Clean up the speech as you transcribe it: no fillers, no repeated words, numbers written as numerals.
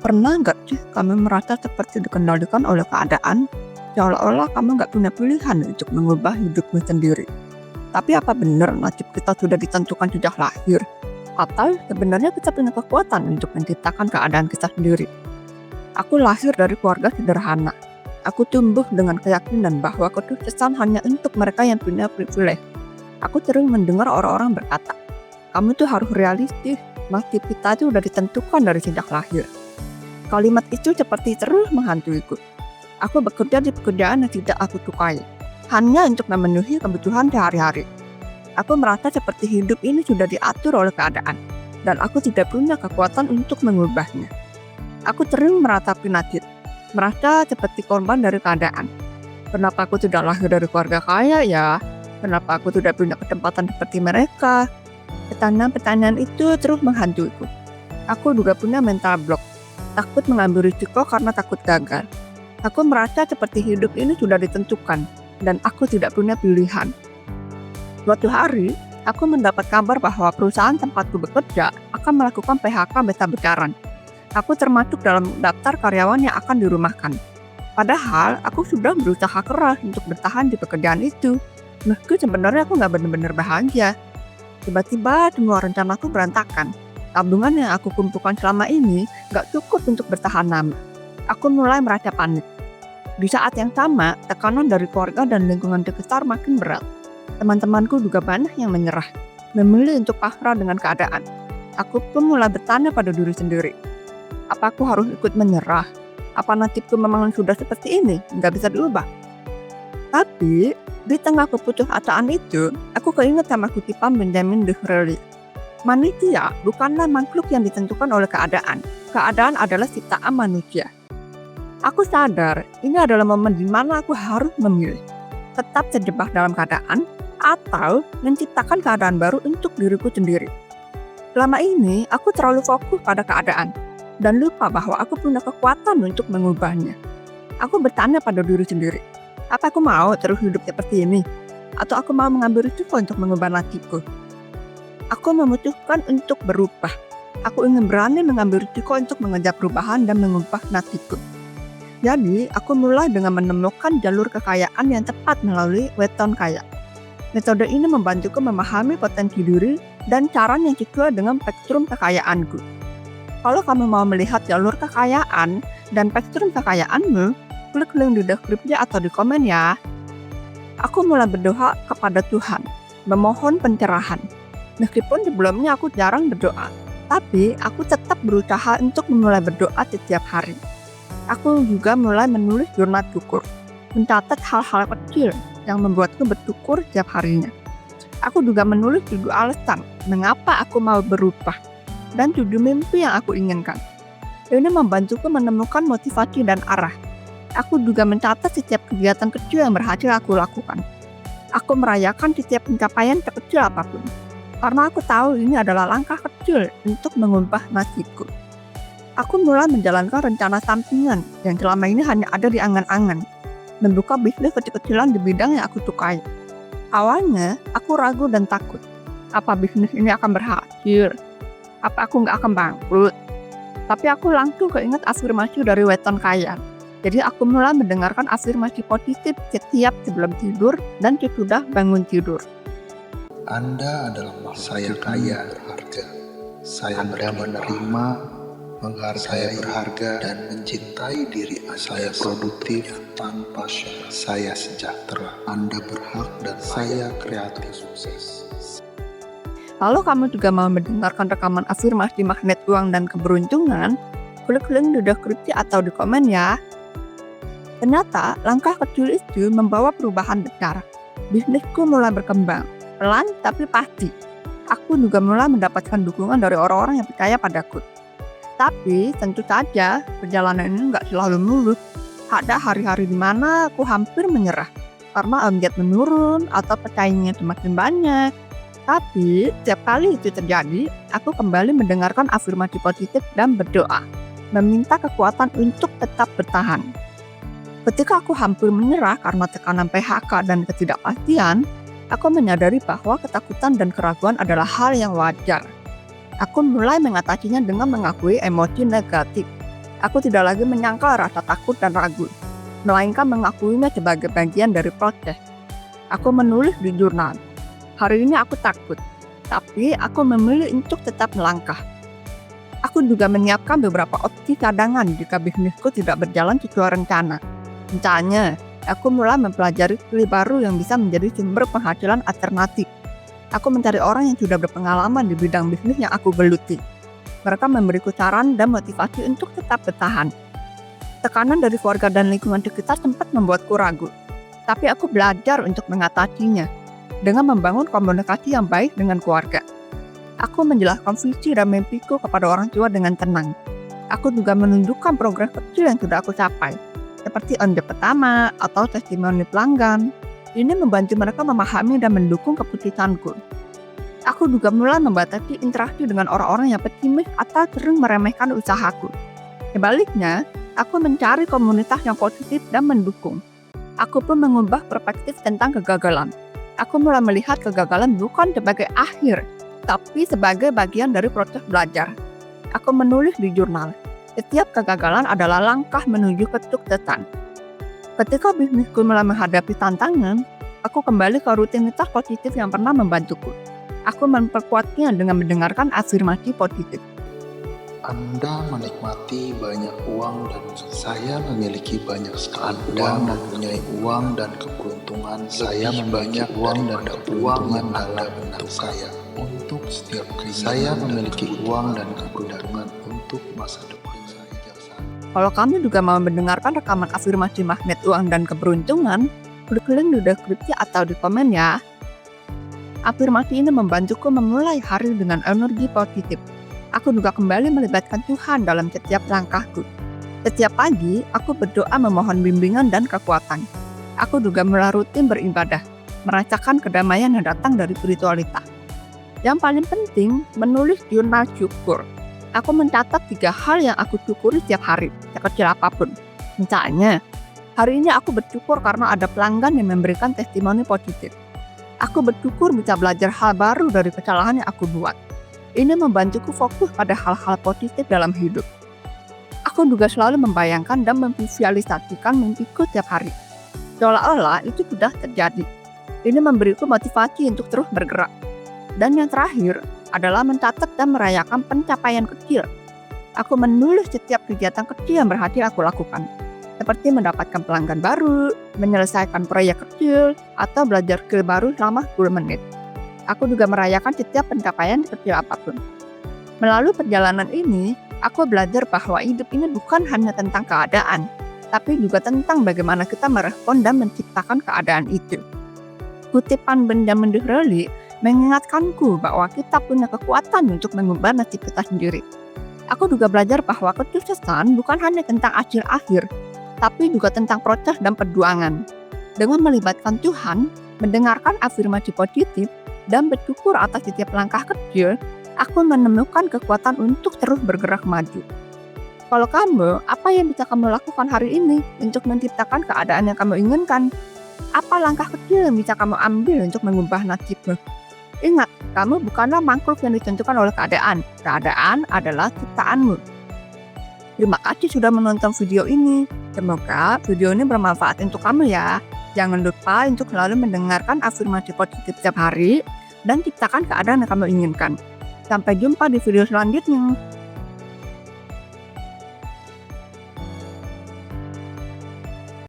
Pernah nggak sih kamu merasa seperti dikendalikan oleh keadaan, seolah-olah kamu nggak punya pilihan untuk mengubah hidupmu sendiri? Tapi apa benar nasib kita sudah ditentukan sejak lahir? Atau sebenarnya kita punya kekuatan untuk menciptakan keadaan kita sendiri? Aku lahir dari keluarga sederhana. Aku tumbuh dengan keyakinan bahwa kesuksesan hanya untuk mereka yang punya privilege. Aku sering mendengar orang-orang berkata, kamu tuh harus realistis, nasib kita itu sudah ditentukan dari sejak lahir. Kalimat itu seperti terus menghantuiku. Aku bekerja di pekerjaan yang tidak aku sukai, hanya untuk memenuhi kebutuhan sehari-hari. Aku merasa seperti hidup ini sudah diatur oleh keadaan, dan aku tidak punya kekuatan untuk mengubahnya. Aku sering meratapi nasib, merasa seperti korban dari keadaan. Kenapa aku tidak lahir dari keluarga kaya ya? Kenapa aku tidak punya kesempatan seperti mereka? Pertanyaan-pertanyaan itu terus menghantuiku. Aku juga punya mental block. Takut mengambil risiko karena takut gagal. Aku merasa seperti hidup ini sudah ditentukan, dan aku tidak punya pilihan. Suatu hari, aku mendapat kabar bahwa perusahaan tempatku bekerja akan melakukan PHK besar-besaran. Aku termasuk dalam daftar karyawan yang akan dirumahkan. Padahal, aku sudah berusaha keras untuk bertahan di pekerjaan itu. Meski sebenarnya aku nggak benar-benar bahagia. Tiba-tiba semua rencanaku berantakan. Tabungan yang aku kumpulkan selama ini gak cukup untuk bertahan lama. Aku mulai merasa panik. Di saat yang sama, tekanan dari keluarga dan lingkungan sekitar makin berat. Teman-temanku juga banyak yang menyerah, memilih untuk pasrah dengan keadaan. Aku pun mulai bertanya pada diri sendiri. Apa aku harus ikut menyerah? Apa nasibku memang sudah seperti ini, gak bisa diubah? Tapi, di tengah keputusasaan itu, aku keinget sama kutipan Benjamin Disraeli. Manusia bukanlah makhluk yang ditentukan oleh keadaan. Keadaan adalah ciptaan manusia. Aku sadar ini adalah momen di mana aku harus memilih. Tetap terjebak dalam keadaan atau menciptakan keadaan baru untuk diriku sendiri. Selama ini aku terlalu fokus pada keadaan dan lupa bahwa aku punya kekuatan untuk mengubahnya. Aku bertanya pada diri sendiri, apa aku mau terus hidup seperti ini? Atau aku mau mengambil risiko untuk mengubah nasibku? Aku memutuskan untuk berubah. Aku ingin berani mengambil risiko untuk mengejar perubahan dan mengubah nasibku. Jadi, aku mulai dengan menemukan jalur kekayaan yang tepat melalui weton kaya. Metode ini membantuku memahami potensi diri dan cara yang sesuai dengan spektrum kekayaanku. Kalau kamu mau melihat jalur kekayaan dan spektrum kekayaanmu, klik link di deskripsi atau di komen ya. Aku mulai berdoa kepada Tuhan, memohon pencerahan. Meskipun sebelumnya aku jarang berdoa, tapi aku tetap berusaha untuk memulai berdoa setiap hari. Aku juga mulai menulis jurnal syukur, mencatat hal-hal kecil yang membuatku bersyukur setiap harinya. Aku juga menulis 7 alasan mengapa aku mau berubah dan 7 mimpi yang aku inginkan. Ini membantuku menemukan motivasi dan arah. Aku juga mencatat setiap kegiatan kecil yang berhasil aku lakukan. Aku merayakan setiap pencapaian sekecil apapun. Karena aku tahu ini adalah langkah kecil untuk mengubah nasibku. Aku mulai menjalankan rencana sampingan yang selama ini hanya ada di angan-angan. Membuka bisnis kecil-kecilan di bidang yang aku sukai. Awalnya, aku ragu dan takut. Apa bisnis ini akan berhasil? Apa aku nggak akan bangkrut? Tapi aku langsung keinget afirmasi dari weton kaya. Jadi aku mulai mendengarkan afirmasi positif setiap sebelum tidur dan sesudah bangun tidur. Anda adalah saya kaya berharga. Saya menerima, menghargai, saya berharga dan mencintai diri Anda. Saya produktif tanpa syarat. Saya sejahtera. Anda berhak dan saya kreatif sukses. Kalau kamu juga mau mendengarkan rekaman afirmasi magnet uang dan keberuntungan, klik link di deskripsi atau di komen ya. Ternyata langkah kecil itu membawa perubahan besar. Bisnisku mulai berkembang. Pelan tapi pasti. Aku juga mulai mendapatkan dukungan dari orang-orang yang percaya padaku. Tapi tentu saja perjalanan ini nggak selalu mulus. Ada hari-hari di mana aku hampir menyerah karena omset menurun atau pesaingnya semakin banyak. Tapi setiap kali itu terjadi, aku kembali mendengarkan afirmasi positif dan berdoa, meminta kekuatan untuk tetap bertahan. Ketika aku hampir menyerah karena tekanan PHK dan ketidakpastian, aku menyadari bahwa ketakutan dan keraguan adalah hal yang wajar. Aku mulai mengatasinya dengan mengakui emosi negatif. Aku tidak lagi menyangkal rasa takut dan ragu, melainkan mengakuinya sebagai bagian dari proses. Aku menulis di jurnal, hari ini aku takut, tapi aku memilih untuk tetap melangkah. Aku juga menyiapkan beberapa opsi cadangan jika bisnisku tidak berjalan sesuai rencana. Misalnya, aku mulai mempelajari skill baru yang bisa menjadi sumber penghasilan alternatif. Aku mencari orang yang sudah berpengalaman di bidang bisnis yang aku geluti. Mereka memberiku saran dan motivasi untuk tetap bertahan. Tekanan dari keluarga dan lingkungan sekitar sempat membuatku ragu, tapi aku belajar untuk mengatasinya dengan membangun komunikasi yang baik dengan keluarga. Aku menjelaskan visi dan mimpiku kepada orang tua dengan tenang. Aku juga menunjukkan progres kecil yang sudah aku capai, seperti onde pertama atau testimoni pelanggan. Ini membantu mereka memahami dan mendukung keputusanku. Aku juga mulai membatasi interaksi dengan orang-orang yang pesimis atau sering meremehkan usahaku. Sebaliknya, aku mencari komunitas yang positif dan mendukung. Aku pun mengubah perspektif tentang kegagalan. Aku mulai melihat kegagalan bukan sebagai akhir, tapi sebagai bagian dari proses belajar. Aku menulis di jurnal, setiap kegagalan adalah langkah menuju kesuksesan. Ketika bisnisku mulai menghadapi tantangan, aku kembali ke rutinitas positif yang pernah membantuku. Aku memperkuatnya dengan mendengarkan afirmasi positif. Anda menikmati banyak uang dan saya memiliki banyak sekali. Anda mempunyai uang dan keberuntungan. Saya memiliki uang dan keberuntungan dalam bentuk saya. Untuk setiap krisis, saya memiliki uang dan keberuntungan untuk masa depan saya. Kalau kamu juga mau mendengarkan rekaman afirmasi magnet uang dan keberuntungan, klik link di deskripsi atau di komen ya. Afirmasi ini membantuku memulai hari dengan energi positif. Aku juga kembali melibatkan Tuhan dalam setiap langkahku. Setiap pagi, aku berdoa memohon bimbingan dan kekuatan. Aku juga mulai rutin beribadah, merasakan kedamaian yang datang dari spiritualitas. Yang paling penting, menulis jurnal syukur. Aku mencatat 3 hal yang aku syukuri setiap hari, sekecil apapun. Misalnya, hari ini aku bersyukur karena ada pelanggan yang memberikan testimoni positif. Aku bersyukur bisa belajar hal baru dari kesalahan yang aku buat. Ini membantuku fokus pada hal-hal positif dalam hidup. Aku juga selalu membayangkan dan memvisualisasikan mimpiku setiap hari. Seolah-olah itu sudah terjadi. Ini memberiku motivasi untuk terus bergerak. Dan yang terakhir adalah mencatat dan merayakan pencapaian kecil. Aku menulis setiap kegiatan kecil yang berhasil aku lakukan, seperti mendapatkan pelanggan baru, menyelesaikan proyek kecil, atau belajar skill baru selama 10 menit. Aku juga merayakan setiap pencapaian kecil apapun. Melalui perjalanan ini, aku belajar bahwa hidup ini bukan hanya tentang keadaan, tapi juga tentang bagaimana kita merespon dan menciptakan keadaan itu. Kutipan Benjamin Disraeli mengingatkanku bahwa kita punya kekuatan untuk mengubah nasib kita sendiri. Aku juga belajar bahwa kesuksesan bukan hanya tentang hasil akhir, tapi juga tentang proses dan perjuangan. Dengan melibatkan Tuhan, mendengarkan afirmasi positif, dan bersyukur atas setiap langkah kecil, aku menemukan kekuatan untuk terus bergerak maju. Kalau kamu, apa yang bisa kamu lakukan hari ini untuk menciptakan keadaan yang kamu inginkan? Apa langkah kecil yang bisa kamu ambil untuk mengubah nasibmu? Ingat, kamu bukanlah makhluk yang ditentukan oleh keadaan. Keadaan adalah ciptaanmu. Terima kasih sudah menonton video ini. Semoga video ini bermanfaat untuk kamu ya. Jangan lupa untuk selalu mendengarkan afirmasi positif setiap hari dan ciptakan keadaan yang kamu inginkan. Sampai jumpa di video selanjutnya.